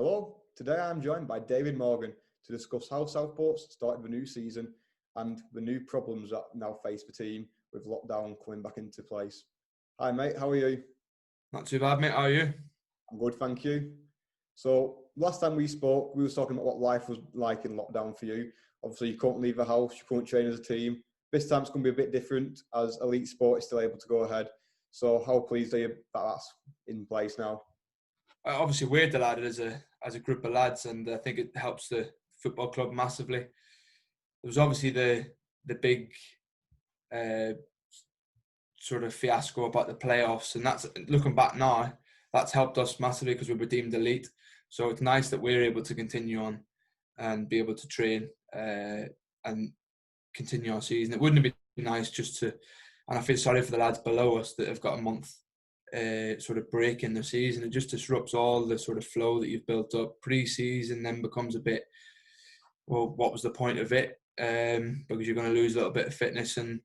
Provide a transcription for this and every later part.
Hello, today I'm joined by David Morgan to discuss how Southport's started the new season and the new problems that now face the team with lockdown coming back into place. Hi mate, how are you? Not too bad, mate. How are you? I'm good, thank you. So last time we spoke, we were talking about what life was like in lockdown for you. Obviously you couldn't leave the house, you couldn't train as a team. This time it's going to be a bit different as elite sport is still able to go ahead. So how pleased are you that that's in place now? Obviously, we're delighted as a group of lads, and I think it helps the football club massively. There was obviously the big sort of fiasco about the playoffs, and that's looking back now, that's helped us massively because we were deemed elite. So it's nice that we're able to continue on and be able to train and continue our season. It wouldn't have been nice just to, and I feel sorry for the lads below us that have got a month sort of break in the season. It just disrupts all the sort of flow that you've built up. Pre-season then becomes a bit, well, what was the point of it? Because you're going to lose a little bit of fitness, and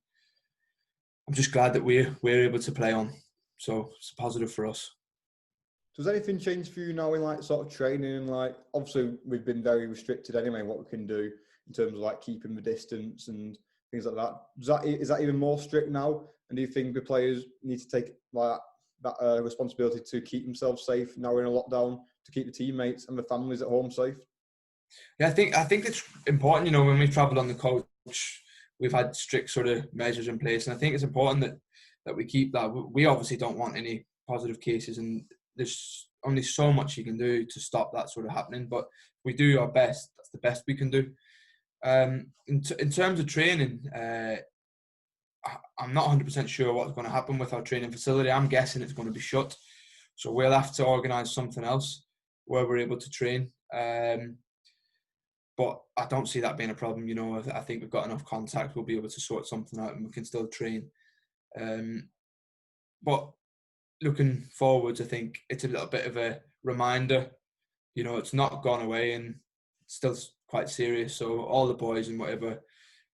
I'm just glad that we're able to play on. So it's a positive for us. Does anything change for you now in like sort of training and like obviously we've been very restricted anyway in what we can do in terms of like keeping the distance and things like that. Is that even more strict now? And do you think the players need to take like that responsibility to keep themselves safe now we're in a lockdown, to keep the teammates and the families at home safe? Yeah, I think it's important. You know, when we travel on the coach, we've had strict sort of measures in place, and I think it's important that we keep that. We obviously don't want any positive cases, and there's only so much you can do to stop that sort of happening. But we do our best. That's the best we can do. In terms of training, I'm not 100% sure what's going to happen with our training facility. I'm guessing it's going to be shut, so we'll have to organise something else where we're able to train. But I don't see that being a problem. You know, I think we've got enough contact. We'll be able to sort something out, and we can still train. But looking forwards, I think it's a little bit of a reminder. You know, it's not gone away, and it's still quite serious. So all the boys and whatever,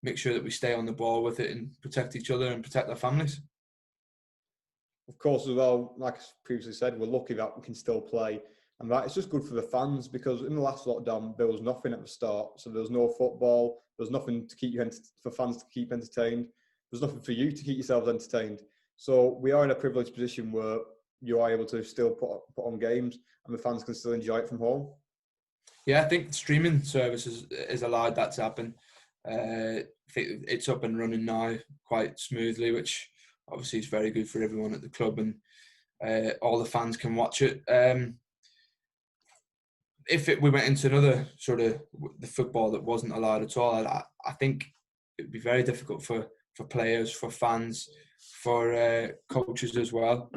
make sure that we stay on the ball with it and protect each other and protect our families. Of course, as well, like I previously said, we're lucky that we can still play. And that it's just good for the fans because in the last lockdown, there was nothing at the start. So there was no football. There was nothing to keep you for fans to keep entertained. There's nothing for you to keep yourselves entertained. So we are in a privileged position where you are able to still put on games and the fans can still enjoy it from home. Yeah, I think the streaming service is allowed that to happen. I think it's up and running now quite smoothly, which obviously is very good for everyone at the club, and all the fans can watch it. We went into another sort of the football that wasn't allowed at all, I think it would be very difficult for players, for fans, for coaches as well.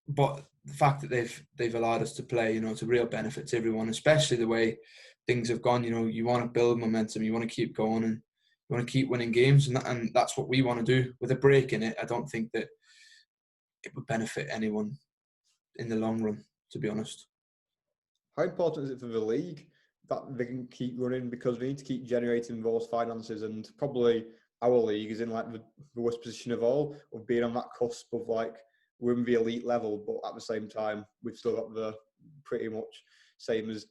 But the fact that they've allowed us to play, you know, it's a real benefit to everyone, especially the way things have gone. You know, you want to build momentum, you want to keep going, and you want to keep winning games, and that's what we want to do. With a break in it, I don't think that it would benefit anyone in the long run, to be honest. How important is it for the league that they can keep running because they need to keep generating those finances, and probably our league is in like the worst position of all of being on that cusp of like we're in the elite level, but at the same time we've still got the pretty much same as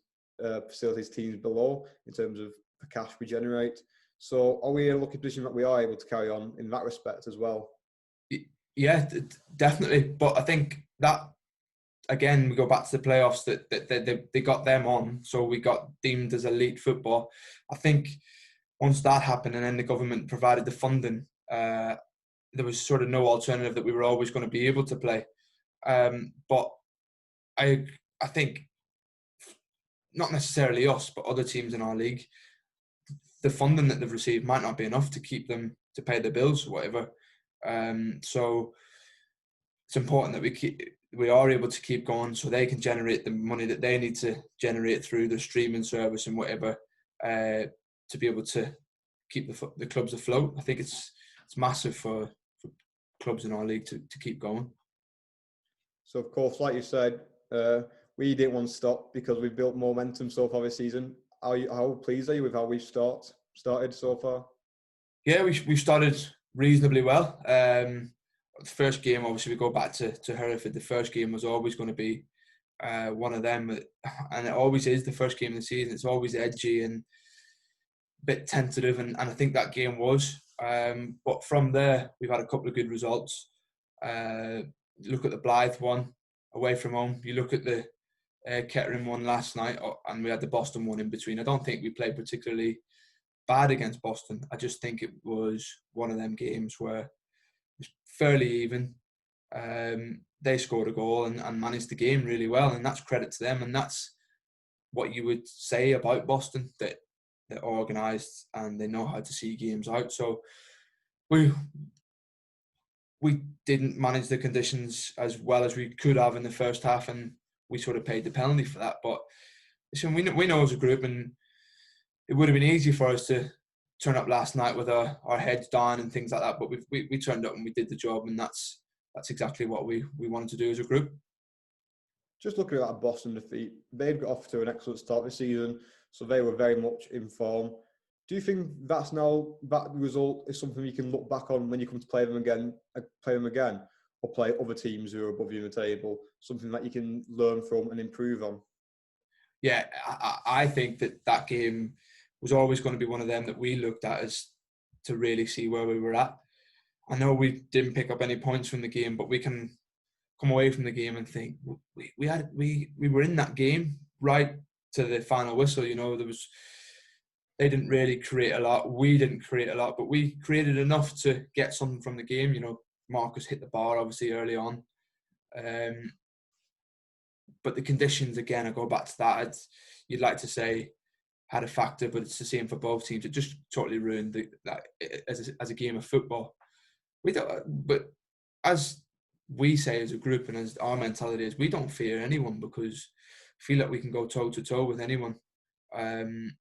facilities teams below in terms of the cash we generate. So are we in a lucky position that we are able to carry on in that respect as well? Yeah, definitely. But I think that, again, we go back to the playoffs that they got them on, so we got deemed as elite football. I think once that happened and then the government provided the funding, there was sort of no alternative that we were always going to be able to play. But I think not necessarily us, but other teams in our league, the funding that they've received might not be enough to keep them to pay the bills or whatever. So it's important that we are able to keep going so they can generate the money that they need to generate through the streaming service and whatever to be able to keep the clubs afloat. I think it's massive for clubs in our league to keep going. So of course, like you said, we didn't want to stop because we've built momentum so far this season. How pleased are you with how we've started so far? Yeah, we've started reasonably well. The first game, obviously, we go back to Hereford. The first game was always going to be one of them, and it always is the first game of the season. It's always edgy and a bit tentative, and I think that game was. But from there, we've had a couple of good results. Look at the Blythe one away from home. You look at the Kettering one last night, and we had the Boston one in between. I don't think we played particularly bad against Boston. I just think it was one of them games where it was fairly even. They scored a goal and managed the game really well, and that's credit to them. And that's what you would say about Boston, that they're organised and they know how to see games out. So we didn't manage the conditions as well as we could have in the first half, and we sort of paid the penalty for that. But listen, we know as a group, and it would have been easy for us to turn up last night with our heads down and things like that. But we turned up and we did the job, and that's exactly what we wanted to do as a group. Just looking at that Boston defeat, they've got off to an excellent start this season, so they were very much in form. Do you think that result is something you can look back on when you come to play them again, or play other teams who are above you in the table? Something that you can learn from and improve on? Yeah, I think that game was always going to be one of them that we looked at as to really see where we were at. I know we didn't pick up any points from the game, but we can come away from the game and think we were in that game right to the final whistle. You know, they didn't really create a lot. We didn't create a lot, but we created enough to get something from the game. You know, Marcus hit the bar obviously early on. But the conditions, again, I go back to that. You'd like to say had a factor, but it's the same for both teams. It just totally ruined that as a game of football. We don't, but as we say as a group and as our mentality is, we don't fear anyone because we feel like we can go toe to toe with anyone. And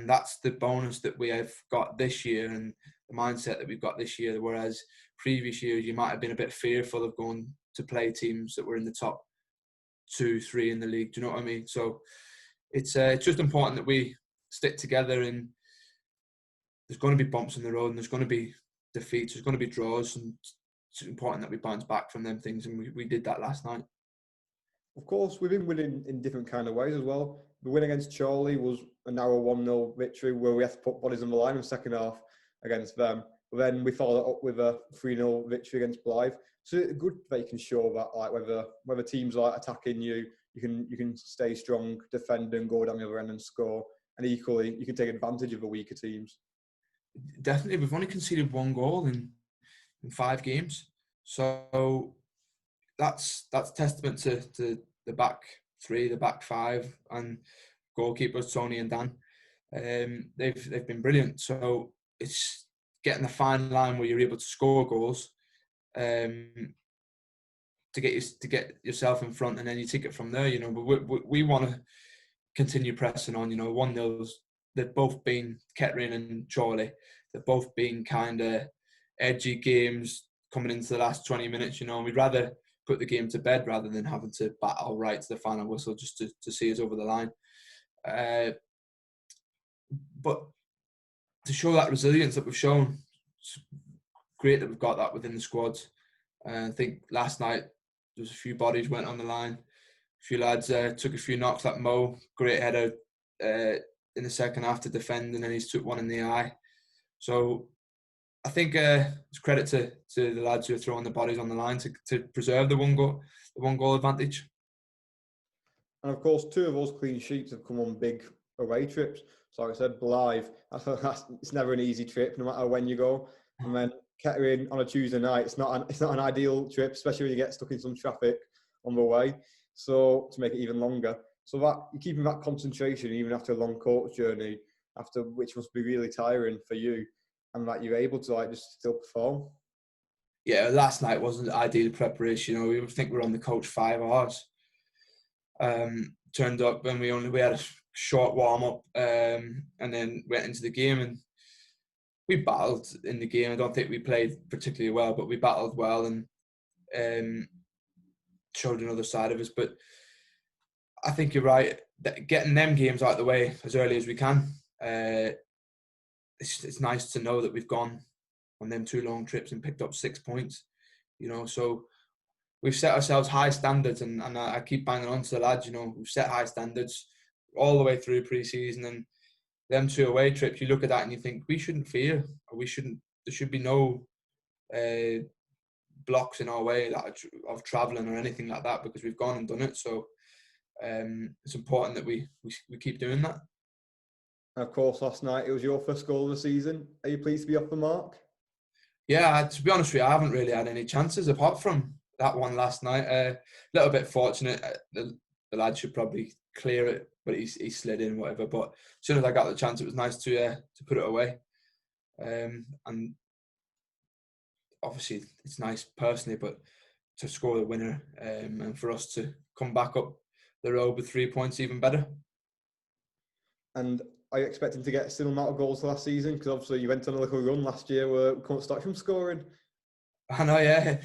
that's the bonus that we have got this year and the mindset that we've got this year. Whereas previous years, you might have been a bit fearful of going to play teams that were in the top 2-3 in the league. Do you know what I mean? So it's just important that we stick together, and there's going to be bumps in the road and there's going to be defeats, there's going to be draws, and it's important that we bounce back from them things, and we did that last night. Of course, we've been winning in different kind of ways as well. The win against Chorley was a narrow 1-0 victory where we had to put bodies on the line in the second half against them. But then we followed it up with a 3-0 victory against Blythe. So it's good that you can show that, like, whether teams are attacking you, you can stay strong, defend and go down the other end and score. And equally, you can take advantage of the weaker teams. Definitely, we've only conceded 1 goal in 5 games. So that's testament to the back 3, the back 5, and goalkeepers Tony and Dan. They've been brilliant. So it's getting the fine line where you're able to score goals, to get yourself in front, and then you take it from there. You know, but we want to continue pressing on. You know, 1-0s. They've both been Kettering and Chorley. They've both been kind of edgy games coming into the last 20 minutes. You know, we'd rather put the game to bed rather than having to battle right to the final whistle just to see us over the line. But to show that resilience that we've shown, it's great that we've got that within the squad. I think last night there was a few bodies went on the line. A few lads took a few knocks like Mo, great header in the second half to defend, and then he's took one in the eye. So I think it's credit to the lads who are throwing the bodies on the line to preserve the one goal advantage. And of course, 2 of those clean sheets have come on big away trips. So like I said, Blythe, it's never an easy trip, no matter when you go. And then Kettering on a Tuesday night, it's not an ideal trip, especially when you get stuck in some traffic on the way. So to make it even longer, so that you're keeping that concentration even after a long coach journey, after which must be really tiring for you, and that you're able to just still perform. Yeah, last night wasn't ideal preparation. You know, we think we're on the coach 5 hours. Turned up and we had a short warm up, and then went into the game, and we battled in the game. I don't think we played particularly well, but we battled well and showed another side of us. But I think you're right. Getting them games out of the way as early as we can. It's nice to know that we've gone on them 2 long trips and picked up 6 points. You know, so we've set ourselves high standards, and I keep banging on to the lads. We've set high standards all the way through pre-season, and them 2 away trips. You look at that and you think we shouldn't fear, or we shouldn't. There should be no blocks in our way of travelling or anything like that, because we've gone and done it. So it's important that we keep doing that. And of course, last night it was your first goal of the season. Are you pleased to be off the mark? Yeah, to be honest with you, I haven't really had any chances apart from that one last night. A little bit fortunate. The lad should probably clear it, but he slid in, whatever. But as soon as I got the chance, it was nice to put it away. And obviously, it's nice personally, but to score the winner and for us to come back up the road with 3 points, even better. And are you expecting to get a similar amount of goals last season? Because obviously you went on a little run last year where we couldn't start from scoring. I know, yeah.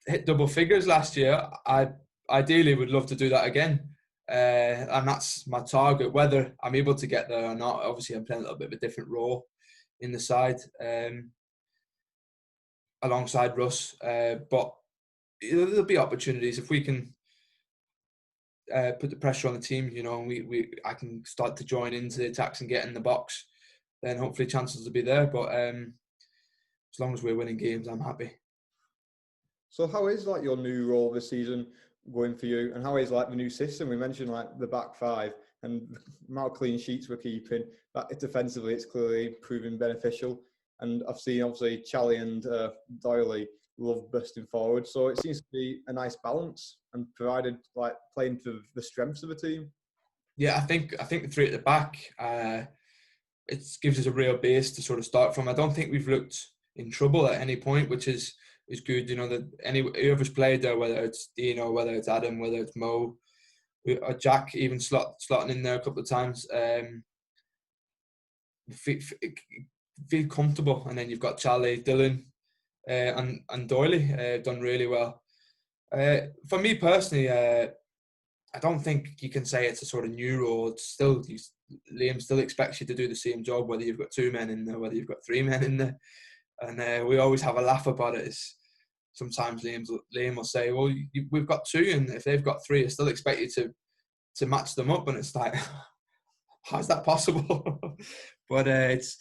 Hit double figures last year. I ideally would love to do that again. And that's my target. Whether I'm able to get there or not, obviously I'm playing a little bit of a different role in the side alongside Russ. But there'll be opportunities if we can put the pressure on the team, and I can start to join into the attacks and get in the box, then hopefully chances will be there. But as long as we're winning games, I'm happy. So how is your new role this season going for you, and how is the new system? We mentioned the back five and the amount of clean sheets we're keeping. That defensively, it's clearly proving beneficial. And I've seen obviously Charlie and Doyley love busting forward, so it seems to be a nice balance and provided playing to the strengths of the team. Yeah, I think the 3 at the back, it gives us a real base to sort of start from. I don't think we've looked in trouble at any point, which is good. That whoever's played there, whether it's Dino, whether it's Adam, whether it's Mo, or Jack, even slotting in there a couple of times, feel comfortable. And then you've got Charlie, Dylan, and Doyley done really well. For me personally, I don't think you can say it's a sort of new role. It's still, Liam still expects you to do the same job, whether you've got 2 men in there, whether you've got 3 men in there. And we always have a laugh about it. Sometimes Liam will say, well, we've got 2, and if they've got 3, I still expect you to match them up. And it's like, how's that possible? But it's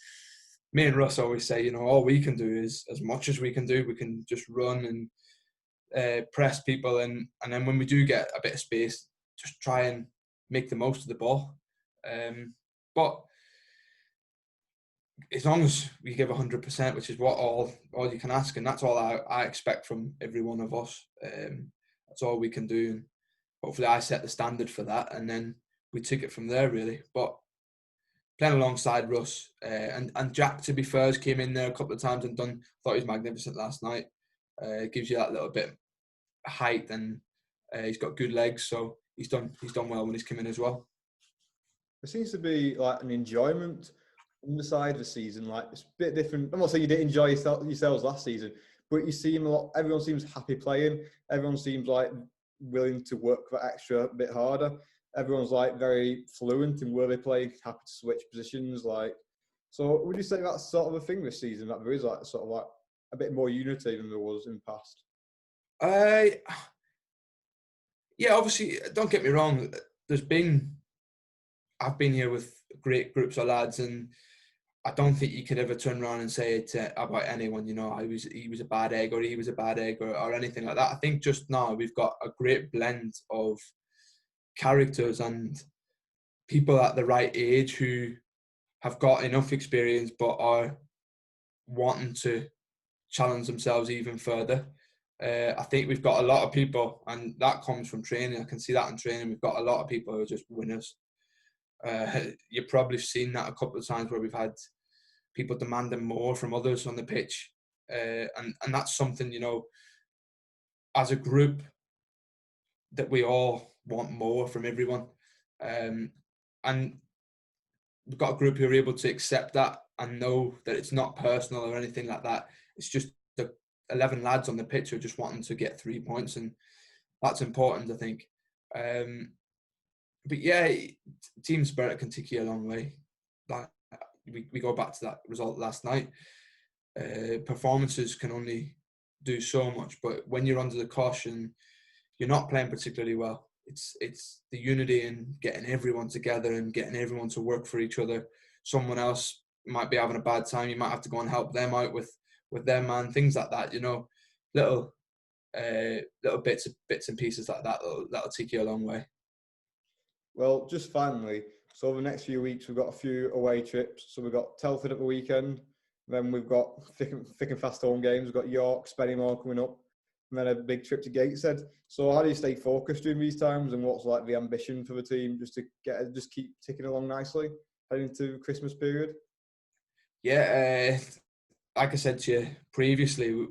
me and Russ always say, all we can do is as much as we can do. We can just run and press people, and then when we do get a bit of space, just try and make the most of the ball. But as long as we give 100%, which is what all you can ask, and that's all I expect from every one of us. That's all we can do, and hopefully I set the standard for that, and then we take it from there, really. But playing alongside Russ and Jack, to be fair, came in there a couple of times and thought he was magnificent last night. Gives you that little bit of height, and he's got good legs, so he's done well when he's come in as well. There seems to be an enjoyment on the side of the season. It's a bit different. I'm not saying you didn't enjoy yourselves last season, but you seem everyone seems happy playing. Everyone seems willing to work that extra bit harder. Everyone's very fluent in where they play, happy to switch positions. So would you say that's sort of a thing this season, that there is a bit more unity than there was in the past? Yeah, obviously, don't get me wrong. I've been here with great groups of lads, and I don't think you could ever turn around and say it about anyone. He was a bad egg, or he was a bad egg, or anything like that. I think just now we've got a great blend of characters and people at the right age who have got enough experience but are wanting to challenge themselves even further. I think we've got a lot of people, and that comes from training. I can see that in training. We've got a lot of people who are just winners. You've probably seen that a couple of times where we've had people demanding more from others on the pitch. And that's something, as a group, that we all want more from everyone. And we've got a group who are able to accept that and know that it's not personal or anything like that. It's just the 11 lads on the pitch who are just wanting to get 3 points, and that's important, I think. But yeah, team spirit can take you a long way. We go back to that result last night. Performances can only do so much. But when you're under the caution, you're not playing particularly well. It's the unity and getting everyone together and getting everyone to work for each other. Someone else might be having a bad time. You might have to go and help them out with their man. Things like that. Little bits and pieces like that that'll take you a long way. Well, just finally, so over the next few weeks, we've got a few away trips. So we've got Telford at the weekend. Then we've got thick and fast home games. We've got York, Spennymoor coming up. And then a big trip to Gateshead. So how do you stay focused during these times? And what's like the ambition for the team just to keep ticking along nicely heading into Christmas period? Yeah, like I said to you previously,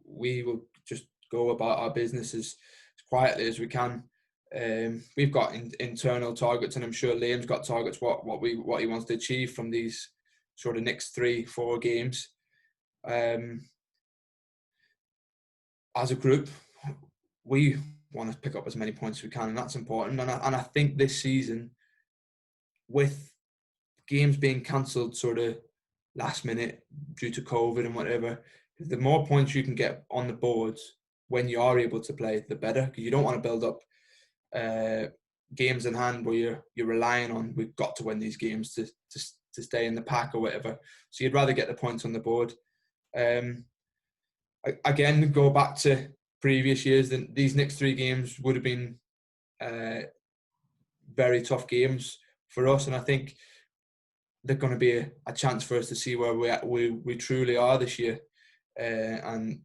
we will just go about our business as quietly as we can. We've got internal targets, and I'm sure Liam's got targets what he wants to achieve from these sort of next 3-4 games. As a group, we want to pick up as many points as we can, and that's important. And I think this season, with games being cancelled sort of last minute due to COVID and whatever, the more points you can get on the boards when you are able to play, the better. Because you don't want to build up games in hand where you're relying on, we've got to win these games to stay in the pack or whatever. So you'd rather get the points on the board. Again, go back to previous years, then these next 3 games would have been very tough games for us, and I think they're going to be a chance for us to see where we truly are this year, and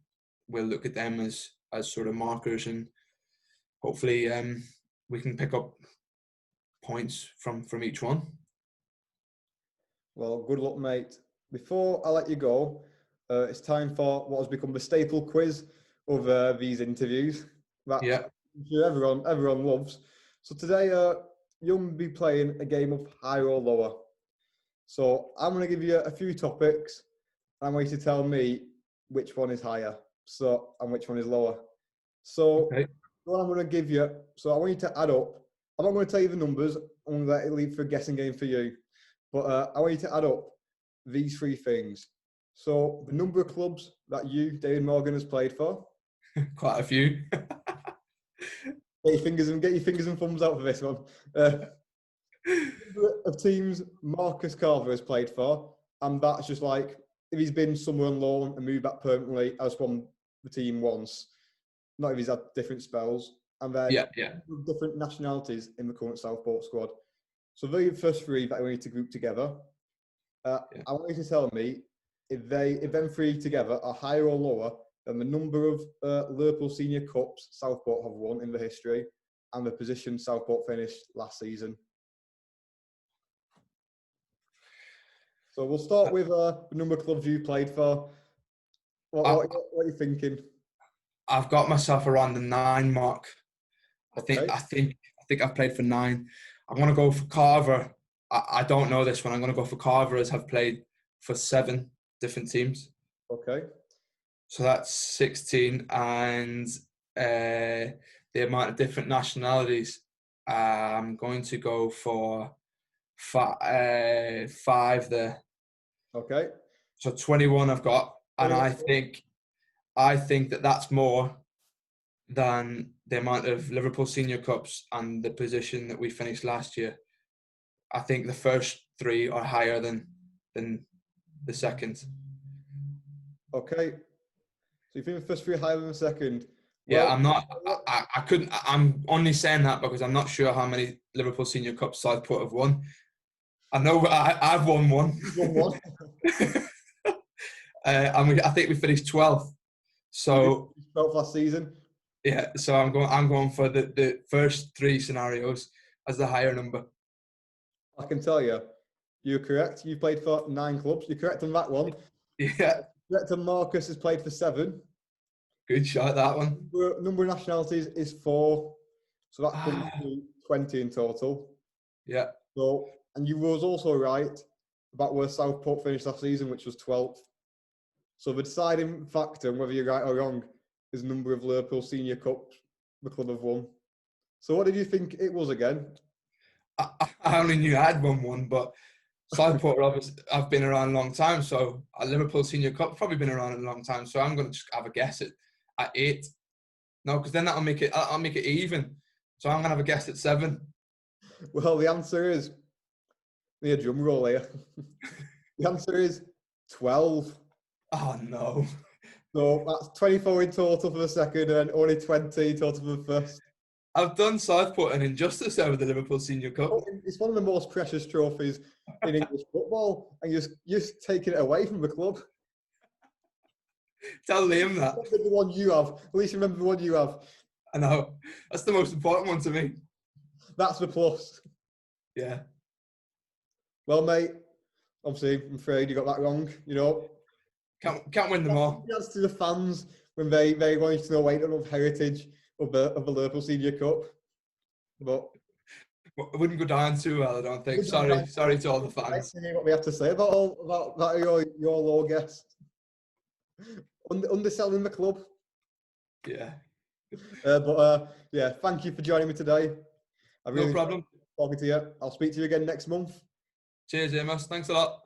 we'll look at them as sort of markers, and hopefully we can pick up points from each one. Well, good luck, mate. Before I let you go, it's time for what has become the staple quiz of these interviews that everyone loves. So today, you'll be playing a game of higher or lower. So I'm going to give you a few topics. And I want you to tell me which one is higher, and which one is lower. So what I'm going to give you, so I want you to add up. I'm not going to tell you the numbers. I'm going to let it leave for a guessing game for you. But I want you to add up these 3 things. So the number of clubs that David Morgan, has played for. Quite a few. Get your fingers and thumbs out for this one. Number of teams Marcus Carver has played for, and that's just like if he's been somewhere on loan and moved back permanently as from the team once, not if he's had different spells, and then different nationalities in the current Southport squad. So the first 3 that we need to group together. I want you to tell me if them 3 together are higher or lower than the number of Liverpool Senior Cups Southport have won in the history and the position Southport finished last season. So we'll start with the number of clubs you played for. What are you thinking? I've got myself around the 9 mark. Okay. I think I've played for 9. I'm going to go for Carver. I don't know this one. I'm going to go for Carver as have played for 7 different teams. Okay. So that's 16, and the amount of different nationalities. I'm going to go for 5 there. Okay. So 21 I've got, and I think that's more than the amount of Liverpool Senior Cups and the position that we finished last year. I think the first 3 are higher than the second. Okay. So you think the first 3 are higher than the second? Yeah, I'm not. I couldn't. I'm only saying that because I'm not sure how many Liverpool Senior Cups Southport have won. I know I've won one. Won one. And I think we finished 12th. So 12th last season. Yeah, so I'm going for the first 3 scenarios as the higher number. I can tell you, you're correct. You played for 9 clubs. You're correct on that one. Yeah. Correct on Marcus has played for 7. Good shot, that one. Number of nationalities is 4. So that comes to 20 in total. Yeah. So, and you was also right about where Southport finished last season, which was 12th. So the deciding factor, whether you're right or wrong, is the number of Liverpool Senior Cups the club have won. So what did you think it was again? I only knew I had won one, but Southport obviously I've been around a long time. So a Liverpool Senior Cup probably been around a long time. So I'm going to just have a guess at at 8. No, because then that'll make it even. So I'm gonna have a guess at 7. Well, the answer is, need a drum roll here. The answer is 12. Oh no. So that's 24 in total for the second and only 20 in total for the first. I've done Southport an injustice there with the Liverpool Senior Cup. It's one of the most precious trophies in English football, and you're just taking it away from the club. Tell Liam that. Remember the one you have. At least remember the one you have. I know. That's the most important one to me. That's the plus. Yeah. Well, mate, obviously, I'm afraid you got that wrong. You know, can't win them all. That's to the fans when they wanted to know wait of heritage of the Liverpool Senior Cup, but it wouldn't go down too well, I don't think. Sorry to all the fans. What we have to say about your low guess. Underselling the club. Yeah. Yeah, thank you for joining me today. No problem. Talking to you. I'll speak to you again next month. Cheers, Amos. Thanks a lot.